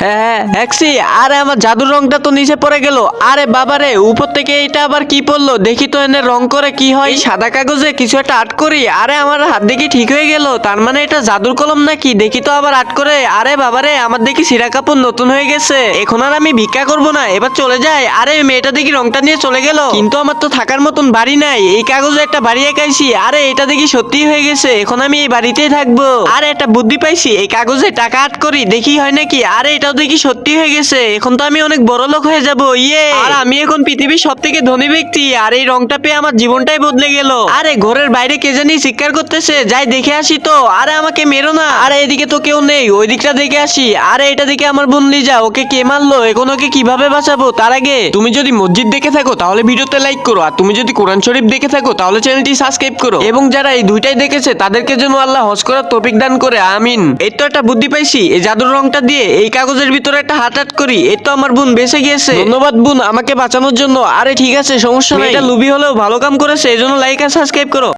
হ্যাঁ হ্যাক্সি, আরে আমার জাদুর রংটা তো নিচে পড়ে গেল। আরে বাবারে, উপর থেকে এটা আবার কি পড়লো? দেখি তো এনে রং করে কি হয়। এই সাদা কাগজে কিছু একটা আর্ট করি। আরে আমার হাত দেখি ঠিক হয়ে গেল, তার মানে এটা জাদুর কলম নাকি? দেখি তো আবার আর্ট করে। আরে বাবারে, আমার দেখি সিরা কাপড় নতুন হয়ে গেছে। এখন আর আমি ভিক্ষা করব না, এবার চলে যাই। আরে মেয়েটা দেখি রংটা নিয়ে চলে গেল, কিন্তু আমার তো থাকার মতন বাড়ি নাই। এই কাগজে একটা বাড়ি এঁকাইছি। আরে এটা দেখি সত্যি হয়ে গেছে, এখন আমি এই বাড়িতেই থাকবো। আরে একটা বুদ্ধি পাইছি, এই কাগজে টাকা আর্ট করি, দেখি হয় নাকি। আরে এটাও দেখি সত্যি হয়ে গেছে, এখন তো আমি অনেক বড় লোক হয়ে যাব। ইয়ে, আর আমি এখন পৃথিবীর সব থেকে ধনী ব্যক্তি। আর এই রংটা পেয়ে আমার জীবনটাই বদলে গেল। আরে ঘরের বাইরে কে জানি চিৎকার করতেছে, যাই দেখে আসি তো। আরে আমাকে মেরো না। আরে এদিকে তো কেউ নেই, ওই দিকটা দেখে আসি। আরে এটা দেখে আমার বোন লিজা, ওকে কে মারলো? এখন ওকে কিভাবে বাঁচাবো? তার আগে তুমি যদি মসজিদ দেখে থাকো তাহলে ভিডিওতে লাইক করো, আর তুমি যদি কোরআন শরীফ দেখে থাকো তাহলে চ্যানেলটি সাবস্ক্রাইব করো। এবং যারা এই দুইটাই দেখেছে তাদেরকে যেন আল্লাহ হজ করার তৌফিক দান করে, আমিন। এই তো একটা বুদ্ধি পাইছি, এই জাদুর রংটা দিয়ে এই কাগজের ভিতরে একটা হাত আর্ট করি। এই তো আমার বোন বেঁচে গিয়েছে। ধন্যবাদ বোন আমাকে বাঁচানোর জন্য। আরে ঠিক আছে, সমস্যা নাই। এটা লুবি হলেও ভালো কাম করেছে, এজন্য লাইক আর সাবস্ক্রাইব করো।